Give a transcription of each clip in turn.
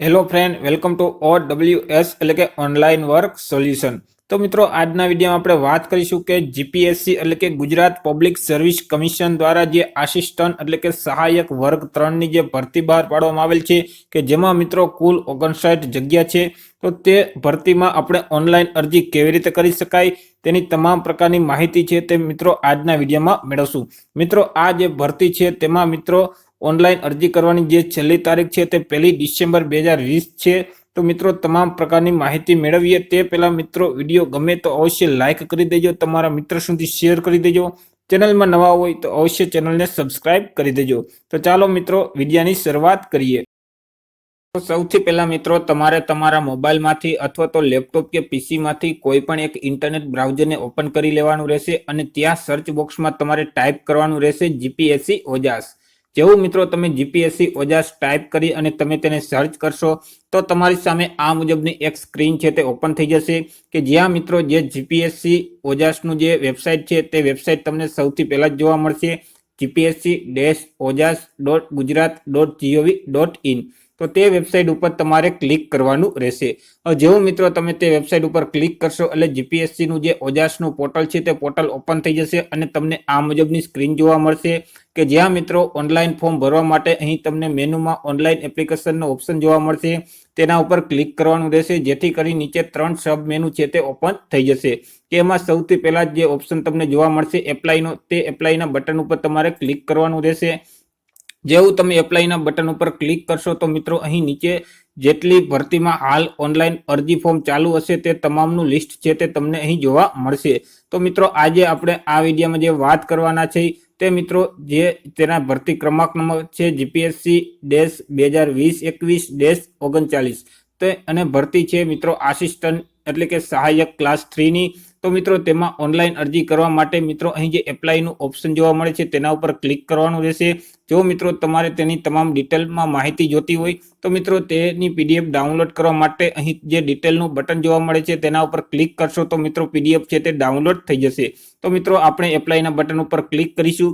Hello friend, welcome to OWS એટલે કે online work solution. તો મિત્રો, આજના વિડીયોમાં આપણે વાત કરીશું કે જીપીએસસી એટલે કે ગુજરાત પબ્લિક સર્વિસ કમિશન દ્વારા જે આસિસ્ટન્ટ એટલે કે સહાયક વર્ગ 3ની જે ભરતી બહાર પાડવામાં આવેલ છે કે જેમાં મિત્રો કુલ 59 જગ્યા છે. તો તે ભરતીમાં આપણે ઓનલાઈન અરજી કેવી રીતે કરી શકાય તેની તમામ પ્રકારની માહિતી છે તે મિત્રો આજના વિડીયોમાં મેળવશું. મિત્રો, આ જે ભરતી છે તેમાં મિત્રો ઓનલાઈન અરજી કરવાની જે છેલ્લી તારીખ છે તે 1 ડિસેમ્બર 2020 છે. તો મિત્રો, તમામ પ્રકારની માહિતી મેળવીએ તે પહેલા મિત્રો વિડીયો ગમે તો અવશ્ય લાઈક કરી દેજો, તમારા મિત્ર સુધી શેર કરી દેજો. ચેનલમાં નવા હોય તો અવશ્ય ચેનલને સબસ્ક્રાઇબ કરી દેજો. તો ચાલો મિત્રો વિડીયોની શરૂઆત કરીએ. તો સૌથી પહેલા મિત્રો તમારે તમારા મોબાઈલમાંથી અથવા તો લેપટોપ કે પીસીમાંથી કોઈ પણ એક ઇન્ટરનેટ બ્રાઉઝરને ઓપન કરી લેવાનું રહેશે અને ત્યાં સર્ચ બોક્સમાં તમારે ટાઈપ કરવાનું રહેશે જીપીએસસી ઓજાસ. જેવું મિત્રો તમે જીપીએસસી ઓજાસ ટાઈપ કરી અને તમે તેને સર્ચ કરશો તો તમારી સામે આ મુજબની એક સ્ક્રીન છે તે ઓપન થઈ જશે કે જ્યાં મિત્રો જે જીપીએસસી ઓજાસનું જે વેબસાઇટ છે તે વેબસાઇટ તમને સૌથી પહેલા જ જોવા મળશે, gpsc-ojas.gujarat.gov.in. તો તે વેબસાઇટ ઉપર તમારે ક્લિક કરવાનું રહેશે. જેવું મિત્રો તમે તે વેબસાઇટ ઉપર ક્લિક કરશો એટલે જીપીએસસીનું જે ઓજાસનું પોર્ટલ છે તે પોર્ટલ ઓપન થઈ જશે અને તમને આ મુજબની સ્ક્રીન જોવા મળશે કે જ્યાં મિત્રો ઓનલાઈન ફોર્મ ભરવા માટે અહીં તમને મેનુમાં ઓનલાઈન એપ્લિકેશનનો ઓપ્શન જોવા મળશે. તેના ઉપર ક્લિક કરવાનું રહેશે જેથી કરી નીચે 3 સબ મેનુ છે તે ઓપન થઈ જશે. એમાં સૌથી પહેલા જે ઓપ્શન તમને જોવા મળશે એપ્લાયનો, તે એપ્લાયના બટન ઉપર તમારે ક્લિક કરવાનું રહેશે. જેવું તમે એપ્લાયના બટન ઉપર ક્લિક કરશો તો મિત્રો અહીં નીચે જેટલી ભરતીમાં હાલ ઓનલાઈન અરજી ફોર્મ ચાલુ હશે તે તમામનું લિસ્ટ છે તે તમને અહીં જોવા મળશે. તો મિત્રો આજે આપણે આ વિડીયોમાં જે વાત કરવાના છે તે મિત્રો જે તેના ભરતી ક્રમાંક નંબર છે GPSC-2020-21-39 તે અને ભરતી છે મિત્રો આસિસ્ટન્ટ એટલે કે સહાયક ક્લાસ 3ની. તો મિત્રો તેમાં ઓનલાઈન અરજી કરવા માટે મિત્રો અહીં જે એપ્લાયનું ઓપ્શન જોવા મળે છે તેના ઉપર ક્લિક કરવાનું રહેશે. જો મિત્રો તમારે તેની તમામ ડિટેલમાં માહિતી જોતી હોય તો મિત્રો તેની પીડીએફ ડાઉનલોડ કરવા માટે અહીં જે ડિટેલનું બટન જોવા મળે છે તેના ઉપર ક્લિક કરશો તો મિત્રો પીડીએફ છે તે ડાઉનલોડ થઈ જશે. તો મિત્રો આપણે એપ્લાયના બટન ઉપર ક્લિક કરીશું.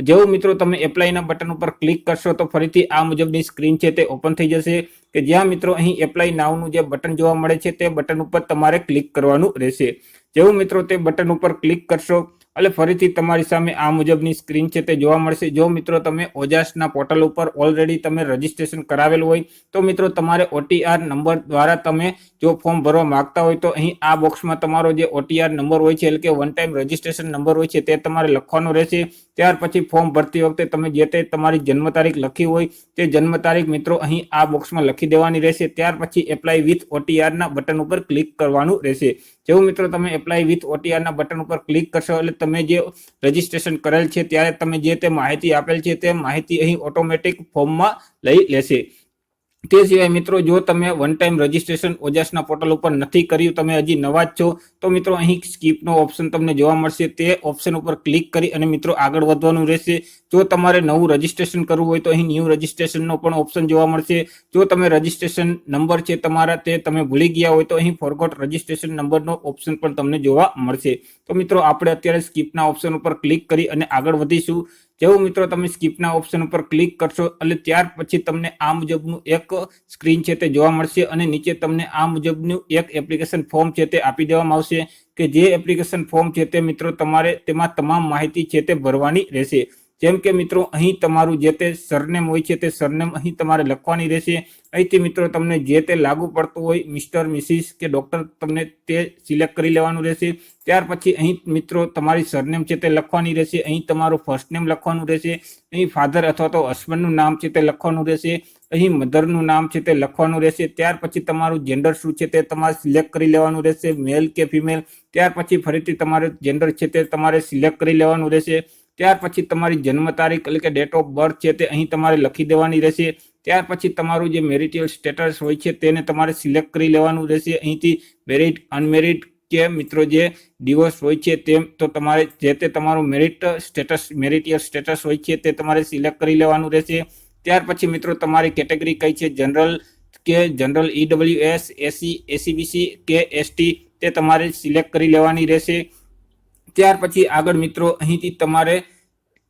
જેવું મિત્રો તમે એપ્લાયના બટન ઉપર ક્લિક કરશો તો ફરીથી આ મુજબની સ્ક્રીન છે તે ઓપન થઈ જશે કે જ્યાં મિત્રો અહીં એપ્લાય નાવનું જે બટન જોવા મળે છે તે બટન ઉપર તમારે ક્લિક કરવાનું રહેશે. જેવું મિત્રો તે બટન ઉપર ક્લિક કરશો એટલે ફરીથી તમારી સામે આ મુજબની સ્ક્રીન છે તે જોવા મળશે. જો મિત્રો તમે ઓજાસના પોર્ટલ ઉપર ઓલરેડી તમે રજીસ્ટ્રેશન કરાવેલું હોય તો મિત્રો તમારે OTR નંબર દ્વારા તમે જો ફોર્મ ભરવા માંગતા હોય તો અહીં આ બોક્સમાં તમારો જે OTR નંબર હોય છે એટલે કે વન ટાઈમ રજીસ્ટ્રેશન નંબર હોય છે તે તમારે લખવાનો રહેશે. ત્યાર પછી ફોર્મ ભરતી વખતે તમે જે તે તમારી જન્મ તારીખ લખી હોય તે જન્મ તારીખ મિત્રો અહીં આ બોક્સમાં લખી દેવાની રહેશે. ત્યાર પછી એપ્લાય વિથ OTRના બટન ઉપર ક્લિક કરવાનું રહેશે. જેવું મિત્રો તમે એપ્લાય વિથ OTRના બટન ઉપર ક્લિક કરશો એટલે તમે જે રજીસ્ટ્રેશન કરેલ છે ત્યારે તમે જે તે માહિતી આપેલ છે તે માહિતી અહીં ઓટોમેટિક ફોર્મમાં લઈ લેશે. તે સિવાય મિત્રો જો તમે વન ટાઈમ રજીસ્ટ્રેશન ઓજાસના પોર્ટલ ઉપર નથી કર્યું, તમે હજી નવા જ છો તો મિત્રો અહીં સ્કીપનો ઓપ્શન તમને જોવા મળશે. તે ઓપ્શન ઉપર ક્લિક કરી અને મિત્રો આગળ વધવાનું રહેશે. જો તમારે નવું રજીસ્ટ્રેશન કરવું હોય તો અહીં ન્યૂ રજીસ્ટ્રેશનનો પણ ઓપ્શન જોવા મળશે. જો તમે રજીસ્ટ્રેશન નંબર છે તમારા તે તમે ભૂલી ગયા હોય તો અહીં ફોરગોટ રજીસ્ટ્રેશન નંબરનો ઓપ્શન પણ તમને જોવા મળશે. તો મિત્રો આપણે અત્યારે સ્કીપના ઓપ્શન ઉપર ક્લિક કરી અને આગળ વધીશું. જેવું મિત્રો તમે સ્કીપના ઓપ્શન ઉપર ક્લિક કરશો એટલે ત્યાર પછી તમને આ મુજબનું એક સ્ક્રીન છે તે જોવા મળશે અને નીચે તમને આ મુજબનું એક એપ્લિકેશન ફોર્મ છે તે આપી દેવામાં આવશે કે જે એપ્લિકેશન ફોર્મ છે તે મિત્રો તમારે તેમાં તમામ માહિતી છે તે ભરવાની રહેશે. જેમ કે મિત્રો અહીં તમારું જે તે સરનેમ હોય છે તે સરનેમ અહીં તમારે લખવાની રહેશે. અહીંથી મિત્રો તમને જે તે લાગુ પડતું હોય મિસ્ટર, મિસિસ કે ડૉક્ટર તમને તે સિલેક્ટ કરી લેવાનું રહેશે. ત્યાર પછી અહીં મિત્રો તમારી સરનેમ છે તે લખવાની રહેશે. અહીં તમારું ફર્સ્ટ નેમ લખવાનું રહેશે. અહીં ફાધર અથવા તો હસબન્ડનું નામ છે તે લખવાનું રહેશે. અહીં મધરનું નામ છે તે લખવાનું રહેશે. ત્યાર પછી તમારું જેન્ડર શું છે તે તમારે સિલેક્ટ કરી લેવાનું રહેશે, મેલ કે ફિમેલ. ત્યાર પછી ફરીથી તમારું જેન્ડર છે તે તમારે સિલેક્ટ કરી લેવાનું રહેશે. ત્યાર પછી તમારી જન્મ તારીખ એટલે કે ડેટ ઓફ બર્થ છે તે અહીં તમારે લખી દેવાની રહેશે. ત્યાર પછી તમારું જે મેરિટલ સ્ટેટસ હોય છે તેને તમારે સિલેક્ટ કરી લેવાનું રહેશે. અહીંથી મેરિડ, અનમેરિડ કે મિત્રો જે ડિવોર્સ હોય છે તેમ તો તમારે જે તે તમારું મેરિટલ સ્ટેટસ હોય છે તે તમારે સિલેક્ટ કરી લેવાનું રહેશે. ત્યાર પછી મિત્રો તમારી કેટેગરી કઈ છે, જનરલ કે જનરલ EWS, SC, SCBC કે ST તે તમારે સિલેક્ટ કરી લેવાની રહેશે. ત્યાર પછી આગળ મિત્રો અહીંથી તમારે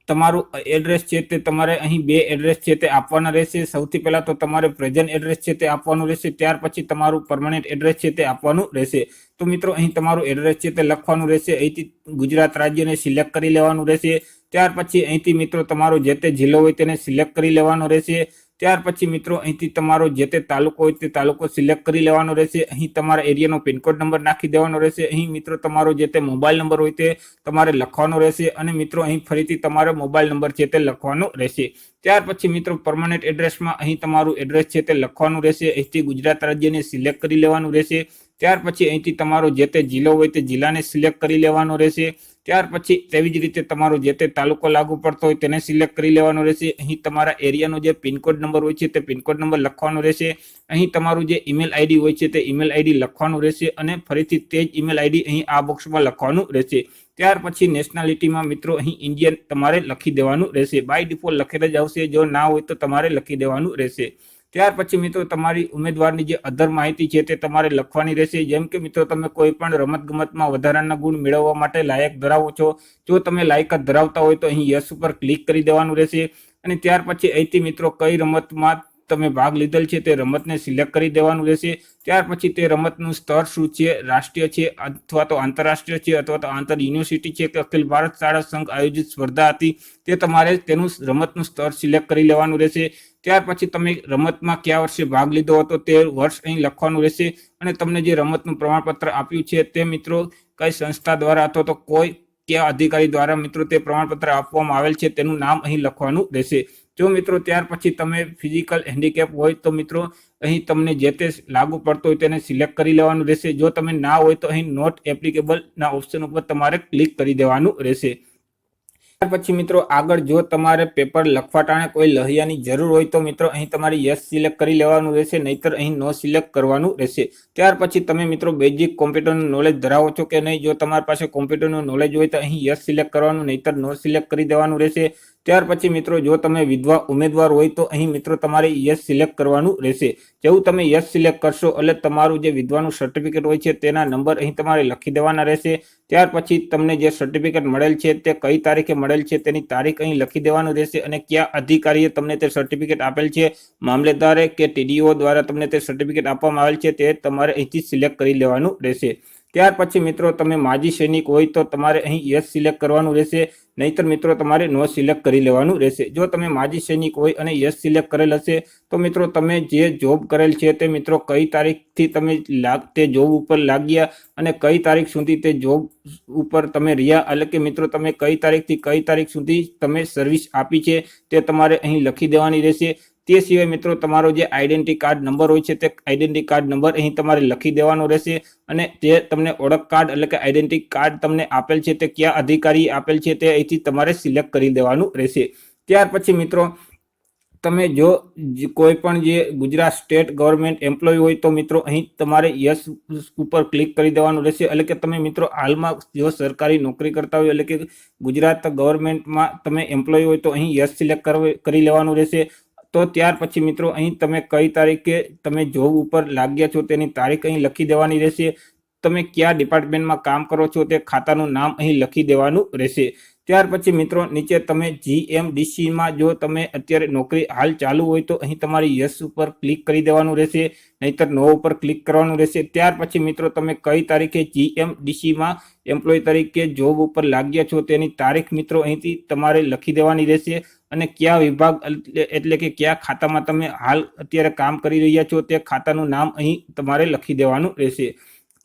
તમારું એડ્રેસ છે તે તમારે અહીં બે એડ્રેસ છે તે આપવાના રહેશે। સૌથી પહેલા તો તમારે પ્રેઝન્ટ એડ્રેસ છે તે આપવાનું રહેશે, ત્યાર પછી તમારું પરમનન્ટ એડ્રેસ છે તે આપવાનું રહેશે। તો મિત્રો અહીં તમારું એડ્રેસ છે તે લખવાનું રહેશે। અહીંથી ગુજરાત રાજ્યને સિલેક્ટ કરી લેવાનું રહેશે। ત્યાર પછી અહીંથી મિત્રો તમારો જે તે જિલ્લો હોય તેને સિલેક્ટ કરી લેવાનો રહેશે। ત્યાર પછી મિત્રો અહીંથી તમારો જે તે તાલુકો હોય તે તાલુકો સિલેક્ટ કરી લેવાનો રહેશે। અહીં તમારા એરિયાનો પિનકોડ નંબર નાખી દેવાનો રહેશે। અહીં મિત્રો તમારો જે તે મોબાઈલ નંબર હોય તે તમારે લખવાનો રહેશે અને મિત્રો અહીં ફરીથી તમારો મોબાઈલ નંબર છે તે લખવાનો રહેશે। ત્યાર પછી મિત્રો પરમનન્ટ એડ્રેસમાં અહીં તમારું એડ્રેસ છે તે લખવાનું રહેશે। અહીંથી ગુજરાત રાજ્યને સિલેક્ટ કરી લેવાનું રહેશે। ત્યાર પછી અહીંથી તમારો જે તે જિલ્લો હોય તે જિલ્લાને સિલેક્ટ કરી લેવાનો રહેશે। ત્યાર પછી તેવી જ રીતે તમારો જે તે તાલુકો લાગુ પડતો હોય તેને સિલેક્ટ કરી લેવાનો રહેશે। અહીં તમારા એરિયાનો જે પિનકોડ નંબર હોય છે તે પિનકોડ નંબર લખવાનો રહેશે। અહીં તમારું જે ઈમેલ આઈડી હોય છે તે ઈમેલ આઈડી લખવાનું રહેશે અને ફરીથી તે જ ઈમેલ આઈડી અહીં આ બોક્સમાં લખવાનું રહેશે। ત્યાર પછી નેશનાલિટીમાં મિત્રો અહીં ઇન્ડિયન તમારે લખી દેવાનું રહેશે। બાય ડિફોલ્ટ લખેલા જ આવશે, જો ના હોય તો તમારે લખી દેવાનું રહેશે। ત્યાર પછી મિત્રો તમારી ઉમેદવારની જે અધર માહિતી છે તે તમારે લખવાની રહેશે। જેમ કે મિત્રો તમે કોઈ પણ રમતગમતમાં વધારાના ગુણ મેળવવા માટે લાયક ધરાવો છો, જો તમે લાયકાત ધરાવતા હોય તો અહીં યસ ઉપર ક્લિક કરી દેવાનું રહેશે। અને ત્યાર પછી અહીંથી મિત્રો કઈ રમતમાં તમે ભાગ લીધેલ છે તે રમતને સિલેક્ટ કરી દેવાનું રહેશે। ત્યાર પછી તે રમતનું સ્તર શું છે, રાષ્ટ્રીય છે અથવા તો આંતરરાષ્ટ્રીય છે અથવા તો આંતર યુનિવર્સિટી છે કે અખિલ ભારત શાળા સંઘ આયોજિત સ્પર્ધા હતી તે તમારે તેનું રમતનું સ્તર સિલેક્ટ કરી લેવાનું રહેશે। ત્યાર પછી તમે રમતમાં કયા વર્ષે ભાગ લીધો હતો તે વર્ષ અહીં લખવાનું રહેશે અને તમને જે રમતનું પ્રમાણપત્ર આપ્યું છે તે મિત્રો કઈ સંસ્થા દ્વારા અથવા તો કોઈ કયા અધિકારી દ્વારા મિત્રો તે પ્રમાણપત્ર આપવામાં આવેલ છે તેનું નામ અહીં લખવાનું રહેશે। જો મિત્રો ત્યાર પછી તમે ફિઝિકલ હેન્ડીકેપ હોય તો મિત્રો અહીં તમને જે તે લાગુ પડતો હોય તેને સિલેક્ટ કરી લેવાનું રહેશે। જો તમે ના હોય તો અહીં નોટ એપ્લિકેબલ ના ઓપ્શન ઉપર તમારે ક્લિક કરી દેવાનું રહેશે। ત્યાર પછી મિત્રો આગળ જો તમારે પેપર લખવા ટાણે કોઈ લહિયાની જરૂર હોય તો મિત્રો અહીં તમારે યસ સિલેક્ટ કરી લેવાનું રહેશે, નહીતર અહીં નો સિલેક્ટ કરવાનું રહેશે। ત્યાર પછી તમે મિત્રો બેઝિક કોમ્પ્યુટરનું નોલેજ ધરાવો છો કે નહીં, જો તમારી પાસે કોમ્પ્યુટરનું નોલેજ હોય તો અહીં યસ સિલેક્ટ કરવાનું, નહીતર નો સિલેક્ટ કરી દેવાનું રહેશે। ત્યાર પછી મિત્રો જો તમે વિધવા ઉમેદવાર હોય તો અહીં મિત્રો તમારે યસ સિલેક્ટ કરવાનું રહેશે। જેવું તમે યસ સિલેક્ટ કરશો એટલે તમારું જે વિધવાનું સર્ટિફિકેટ હોય છે તેના નંબર અહીં તમારે લખી દેવાના રહેશે। ત્યાર પછી તમને જે સર્ટિફિકેટ મળેલ છે તે કઈ તારીખે મળેલ છે તેની તારીખ અહીં લખી દેવાનું રહેશે અને કયા અધિકારીએ તમને તે સર્ટિફિકેટ આપેલ છે, મામલેદારે કે ટીડીઓ દ્વારા તમને તે સર્ટિફિકેટ આપવામાં આવેલ છે તે તમારે અહીંથી સિલેક્ટ કરી લેવાનું રહેશે। ત્યાર પછી મિત્રો તમે માજી સૈનિક હોય તો તમારે અહીં યસ સિલેક્ટ કરવાનું રહેશે, નહીતર મિત્રો તમારે નો સિલેક્ટ કરી લેવાનું રહેશે। જો તમે માજી સૈનિક હોય અને યસ સિલેક્ટ કરેલ હશે તો મિત્રો તમે જે જોબ કરેલ છે તે મિત્રો કઈ તારીખથી તમે તે જોબ ઉપર લાગ્યા અને કઈ તારીખ સુધી તે જોબ ઉપર તમે રહ્યા, એટલે કે મિત્રો તમે કઈ તારીખથી કઈ તારીખ સુધી તમે સર્વિસ આપી છે તે તમારે અહીં લખી દેવાની રહેશે। તે સિવાય મિત્રો તમારો જે આઈડેન્ટિટી કાર્ડ નંબર હોય છે તે આઈડેન્ટિટી કાર્ડ નંબર અહીં તમારે લખી દેવાનો રહેશે અને તે તમને ઓળખ કાર્ડ એટલે કે આઈડેન્ટિટી કાર્ડ તમને આપેલ છે તે કયા અધિકારી આપેલ છે તે અહીંથી તમારે સિલેક્ટ કરી દેવાનું રહેશે। ત્યાર પછી મિત્રો તમે જો કોઈ પણ જે ગુજરાત સ્ટેટ ગવર્મેન્ટ એમ્પ્લોય હોય તો મિત્રો અહીં તમારે યસ ઉપર ક્લિક કરી દેવાનું રહેશે। એટલે કે તમે મિત્રો હાલમાં જો સરકારી નોકરી કરતા હોય એટલે કે ગુજરાત ગવર્મેન્ટમાં તમે એમ્પ્લોય હોય તો અહીં યસ સિલેક્ટ કરી લેવાનું રહેશે। તો ત્યાર પછી મિત્રો અહીં તમે કઈ તારીખે તમે જોબ ઉપર લાગ્યા છો તેની તારીખ અહીં લખી દેવાની રહેશે। તમે કયા ડિપાર્ટમેન્ટમાં કામ કરો છો તે ખાતાનું નામ અહીં લખી દેવાનું રહેશે। ત્યાર પછી મિત્રો નીચે તમે જીએમડીસીમાં જો તમે અત્યારે નોકરી હાલ ચાલુ હોય તો અહીં તમારી યસ ઉપર ક્લિક કરી દેવાનું રહેશે, નહીતર નો ઉપર ક્લિક કરવાનું રહેશે। ત્યાર પછી મિત્રો તમે કઈ તારીખે જીએમડીસીમાં એમ્પ્લોય તરીકે જોબ ઉપર લાગ્યા છો તેની તારીખ મિત્રો અહીંથી તમારે લખી દેવાની રહેશે અને કયા વિભાગ એટલે કે કયા ખાતામાં તમે હાલ અત્યારે કામ કરી રહ્યા છો તે ખાતાનું નામ અહીં તમારે લખી દેવાનું રહેશે।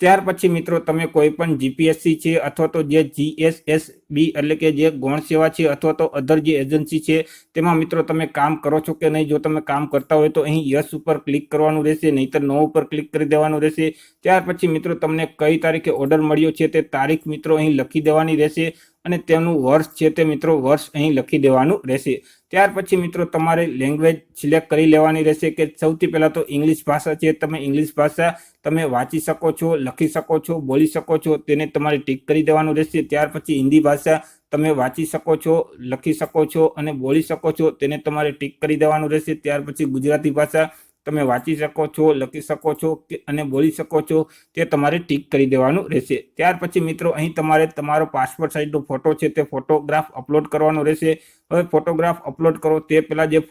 ત્યાર પછી મિત્રો તમે કોઈ પણ જીપીએસસી છે અથવા તો જે જીએસએસબી એટલે કે જે ગૌણ સેવા છે અથવા તો અધર જે એજન્સી છે તેમાં મિત્રો તમે કામ કરો છો કે નહીં, જો તમે કામ કરતા હોય તો અહીં યસ ઉપર ક્લિક કરવાનું રહેશે, નહીતર નો ઉપર ક્લિક કરી દેવાનું રહેશે। ત્યાર પછી મિત્રો તમને કઈ તારીખે ઓર્ડર મળ્યો છે તે તારીખ મિત્રો અહીં લખી દેવાની રહેશે અને તેનું વર્ષ છે તે મિત્રો વર્ષ અહીં લખી દેવાનું રહેશે। ત્યાર પછી મિત્રો તમારે લેંગ્વેજ સિલેક્ટ કરી લેવાની રહેશે કે સૌથી પહેલાં તો ઇંગ્લિશ ભાષા છે, તમે ઇંગ્લિશ ભાષા તમે વાંચી શકો છો, લખી શકો છો, બોલી શકો છો તેને તમારે ટીક કરી દેવાનું રહેશે। ત્યાર પછી હિન્દી ભાષા તમે વાંચી શકો છો, લખી શકો છો અને બોલી શકો છો તેને તમારે ટીક કરી દેવાનું રહેશે। ત્યાર પછી ગુજરાતી ભાષા તમે વાંચી શકો છો, લખી શકો છો અને બોલી શકો છો તે તમારે ટીક કરી દેવાનું રહેશે। ત્યાર પછી મિત્રો અહીં તમારે તમારો પાસપોર્ટ સાઇઝનો ફોટો છે તે ફોટોગ્રાફ અપલોડ કરવાનો રહેશે। હવે ફોટોગ્રાફ અપલોડ કરો તે પહેલાં જે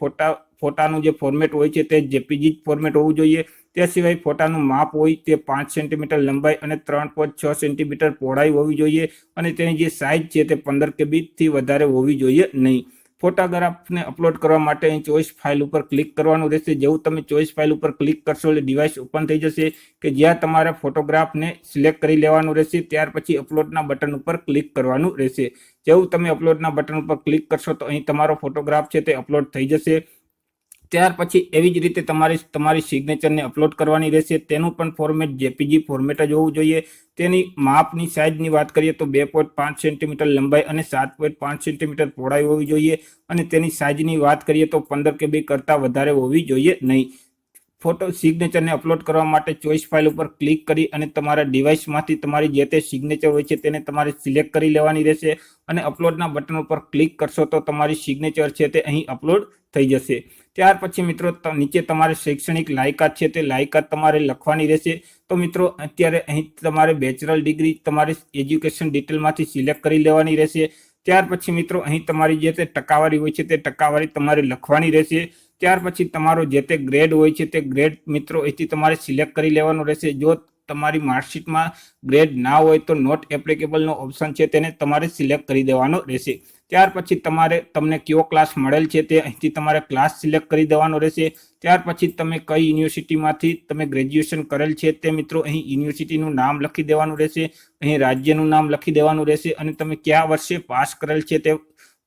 ફોટાનું જે ફોર્મેટ હોય છે તે જેપીજી ફોર્મેટ હોવું જોઈએ। તે સિવાય ફોટાનું માપ હોય તે 5 સેન્ટીમીટર લંબાઈ અને 3.6 સેન્ટીમીટર પહોળાઈ હોવી જોઈએ અને તેની જે સાઇઝ છે તે 15 KB થી વધારે હોવી જોઈએ નહીં। ફોટોગ્રાફને અપલોડ કરવા માટે અહીં ચોઈસ ફાઇલ ઉપર ક્લિક કરવાનું રહેશે। જેવું તમે ચોઈસ ફાઇલ ઉપર ક્લિક કરશો એટલે ડિવાઇસ ઓપન થઈ જશે કે જ્યાં તમારે ફોટોગ્રાફને સિલેક્ટ કરી લેવાનું રહેશે। ત્યાર પછી અપલોડના બટન ઉપર ક્લિક કરવાનું રહેશે। જેવું તમે અપલોડના બટન ઉપર ક્લિક કરશો તો અહીં તમારો ફોટોગ્રાફ છે તે અપલોડ થઈ જશે। ત્યાર પછી એવી જ રીતે તમારી સિગ્નેચરને અપલોડ કરવાની રહેશે। તેનું પણ ફોર્મેટ જેપીજી ફોર્મેટ જ હોવું જોઈએ। તેની માપની સાઇઝની વાત કરીએ તો 2.5 સેન્ટીમીટર લંબાઈ અને 7.5 સેન્ટીમીટર પહોળાઈ હોવી જોઈએ અને તેની સાઇઝની વાત કરીએ તો 15 KB કરતાં વધારે હોવી જોઈએ નહીં। ફોટો સિગ્નેચરને અપલોડ કરવા માટે ચોઈસ ફાઇલ ઉપર ક્લિક કરી અને તમારા ડિવાઇસમાંથી તમારી જે તે સિગ્નેચર હોય છે તેને તમારે સિલેક્ટ કરી લેવાની રહેશે અને અપલોડના બટન ઉપર ક્લિક કરશો તો તમારી સિગ્નેચર છે તે અહીં અપલોડ થઈ જશે। ત્યાર પછી મિત્રો નીચે તમારે શૈક્ષણિક લાયકાત છે તે લાયકાત તમારે લખવાની રહેશે। તો મિત્રો અત્યારે અહીં તમારે બેચલર ડિગ્રી તમારે એજ્યુકેશન ડિટેલમાંથી સિલેક્ટ કરી લેવાની રહેશે। ત્યાર પછી મિત્રો અહીં તમારી જે તે ટકાવારી હોય છે તે ટકાવારી તમારે લખવાની રહેશે। ત્યાર પછી તમારો જે તે ગ્રેડ હોય છે તે ગ્રેડ મિત્રો અહીંથી તમારે સિલેક્ટ કરી લેવાનો રહેશે। જો તમારી માર્કશીટમાં ગ્રેડ ના હોય તો નોટ એપ્લિકેબલનો ઓપ્શન છે તેને તમારે સિલેક્ટ કરી દેવાનો રહેશે। ત્યાર પછી તમને કયો ક્લાસ મળેલ છે તે અહીંથી તમારે ક્લાસ સિલેક્ટ કરી દેવાનો રહેશે। ત્યાર પછી તમે કઈ યુનિવર્સિટીમાંથી તમે ગ્રેજ્યુએશન કરેલ છે તે મિત્રો અહીં યુનિવર્સિટીનું નામ લખી દેવાનું રહેશે, અહીં રાજ્યનું નામ લખી દેવાનું રહેશે અને તમે કયા વર્ષે પાસ કરેલ છે તે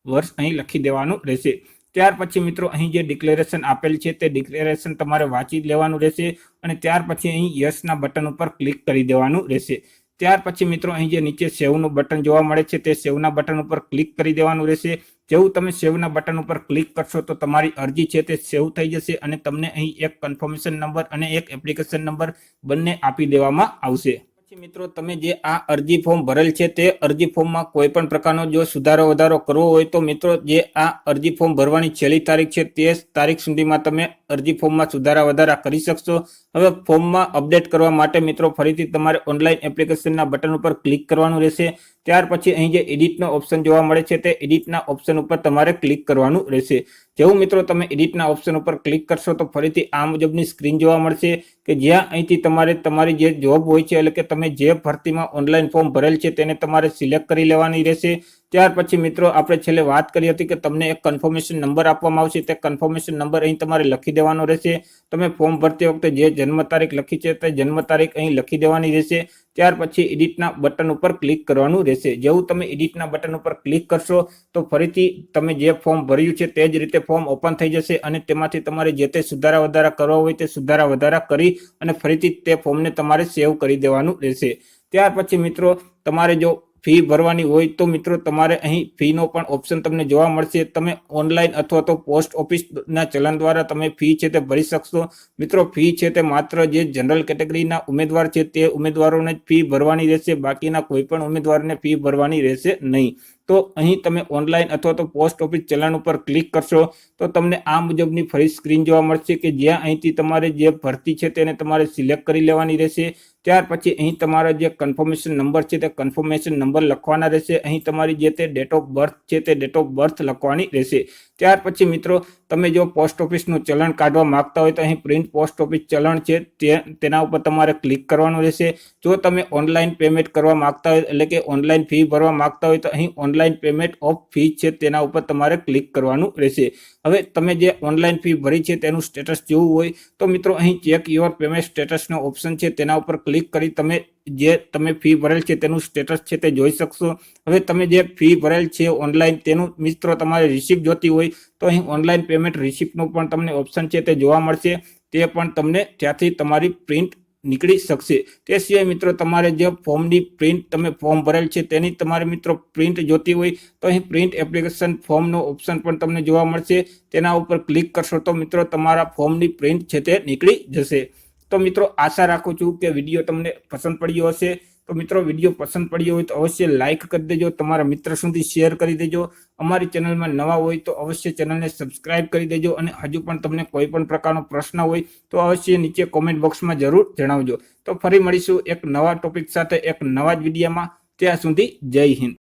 વર્ષ અહીં લખી દેવાનું રહેશે। ત્યાર પછી મિત્રો અહીં જે ડિક્લેરેશન આપેલ છે તે ડિક્લેરેશન તમારે વાંચી લેવાનું રહેશે અને ત્યાર પછી અહીં યસના બટન ઉપર ક્લિક કરી દેવાનું રહેશે। ત્યાર પછી મિત્રો અહીં જે નીચે સેવનું બટન જોવા મળે છે તે સેવના બટન ઉપર ક્લિક કરી દેવાનું રહેશે। જેવું તમે સેવના બટન ઉપર ક્લિક કરશો તો તમારી અરજી છે તે સેવ થઈ જશે અને તમને અહીં એક કન્ફર્મેશન નંબર અને એક એપ્લિકેશન નંબર બંને આપી દેવામાં આવશે। મિત્રો તમે જે આ અરજી ફોર્મ ભરેલ છે તે અરજી ફોર્મમાં કોઈ પણ પ્રકારનો જો સુધારો વધારો કરવો હોય તો મિત્રો જે આ અરજી ફોર્મ ભરવાની છેલ્લી તારીખ છે તે તારીખ સુધીમાં તમે અરજી ફોર્મમાં સુધારા વધારા કરી શકશો। હવે ફોર્મમાં અપડેટ કરવા માટે મિત્રો ફરીથી તમારે ઓનલાઈન એપ્લિકેશનના બટન ઉપર ક્લિક કરવાનું રહેશે। ત્યાર પછી અહીં જે એડિટનો ઓપ્શન જોવા મળે છે તે એડિટના ઓપ્શન ઉપર તમારે ક્લિક કરવાનું રહેશે। જેવું મિત્રો તમે એડિટના ઓપ્શન ઉપર ક્લિક કરશો તો ફરીથી આ મુજબની સ્ક્રીન જોવા મળશે કે જ્યાં અહીંથી તમારે તમારી જે જોબ હોય છે એટલે કે તમે જે ભરતીમાં ઓનલાઈન ફોર્મ ભરેલ છે તેને તમારે સિલેક્ટ કરી લેવાની રહેશે। ત્યાર પછી મિત્રો આપણે છેલ્લે વાત કરી હતી કે તમને એક કન્ફર્મેશન નંબર આપવામાં આવશે, તે કન્ફર્મેશન નંબર અહીં તમારે લખી દેવાનો રહેશે। તમે ફોર્મ ભરતી વખતે જે જન્મ તારીખ લખી છે તે જન્મ તારીખ અહીં લખી દેવાની રહેશે। ત્યાર પછી એડિટના બટન ઉપર ક્લિક કરવાનું રહેશે। જેવું તમે એડિટના બટન ઉપર ક્લિક કરશો તો ફરીથી તમે જે ફોર્મ ભર્યું છે તે જ રીતે ફોર્મ ઓપન થઈ જશે અને તેમાંથી તમારે જે તે સુધારા વધારા કરવા હોય તે સુધારા વધારા કરી અને ફરીથી તે ફોર્મને તમારે સેવ કરી દેવાનું રહેશે। ત્યાર પછી મિત્રો તમારે જો ફી ભરવાની હોય તો મિત્રો તમારે અહીં ફીનો પણ ઓપ્શન તમને જોવા મળશે। તમે ઓનલાઈન અથવા તો પોસ્ટ ઓફિસના ચલણ દ્વારા તમે ફી છે તે ભરી શકશો। મિત્રો ફી છે તે માત્ર જે જનરલ કેટેગરીના ઉમેદવાર છે તે ઉમેદવારોને જ ફી ભરવાની રહેશે, બાકીના કોઈ પણ ઉમેદવારને ફી ભરવાની રહેશે નહીં। તો અહીં તમે ઓનલાઈન અથવા તો પોસ્ટ ઓફિસ ચલણ ઉપર ક્લિક કરશો તો તમને આ મુજબની ફરી સ્ક્રીન જોવા મળશે કે જ્યાં અહીંથી તમારે જે ભરતી છે તેને તમારે સિલેક્ટ કરી લેવાની રહેશે। ત્યાર પછી અહીં તમારા જે કન્ફર્મેશન નંબર છે તે કન્ફર્મેશન નંબર લખવાના રહેશે। અહીં તમારી જે તે ડેટ ઓફ બર્થ છે તે ડેટ ઓફ બર્થ લખવાની રહેશે। ત્યાર પછી મિત્રો તમે જો પોસ્ટ ઓફિસનું ચલણ કાઢવા માંગતા હોય તો અહીં પ્રિન્ટ પોસ્ટ ઓફિસ ચલણ છે તેના ઉપર તમારે ક્લિક કરવાનું રહેશે। જો તમે ઓનલાઈન પેમેન્ટ કરવા માંગતા હોય એટલે કે ઓનલાઈન ફી ભરવા માંગતા હોય તો અહીં ઓનલાઈન પેમેન્ટ ઓફ ફી છે તેના ઉપર તમારે ક્લિક કરવાનું રહેશે। હવે તમે જે ઓનલાઈન ફી ભરી છે તેનું સ્ટેટસ જોવું હોય તો મિત્રો અહીં ચેક યોર પેમેન્ટ સ્ટેટસનો ઓપ્શન છે તેના ઉપર ક્લિક કરી તમે ફી ભરેલ છે તેનું સ્ટેટસ છે તે જોઈ શકશો। હવે તમે જે ફી ભરેલ છે ઓનલાઈન તેનું મિત્રો તમારે રિસિપ્ટ જોતી હોય તો અહીં ઓનલાઈન પેમેન્ટ રિસિપ્ટનું પણ તમને ઓપ્શન છે તે જોવા મળશે, તે પણ તમને ત્યાંથી તમારી પ્રિન્ટ નીકળી શકશે। તે સિવાય મિત્રો તમારે જે ફોર્મની પ્રિન્ટ તમે ફોર્મ ભરેલ છે તેની તમારે મિત્રો પ્રિન્ટ જોતી હોય તો અહીં પ્રિન્ટ એપ્લિકેશન ફોર્મનો ઓપ્શન પણ તમને જોવા મળશે। તેના ઉપર ક્લિક કરશો તો મિત્રો તમારા ફોર્મની પ્રિન્ટ છે તે નીકળી જશે। તો મિત્રો આશા રાખું છું કે વિડીયો તમને પસંદ પડ્યો હશે। તો મિત્રો વિડીયો પસંદ પડ્યો હોય તો અવશ્ય લાઇક કરી દેજો, તમારા મિત્ર સુધી શેર કરી દેજો. અમારી ચેનલમાં નવા હોય તો અવશ્ય ચેનલને સબસ્ક્રાઇબ કરી દેજો. અને હજુ પણ તમને કોઈ પણ પ્રકારનો પ્રશ્ન હોય તો અવશ્ય નીચે કોમેન્ટ બોક્સમાં જરૂર જણાવજો. તો ફરી મળીશું એક નવા ટોપિક સાથે એક નવા જ વિડીયોમાં. ત્યાં સુધી જય હિન્દ.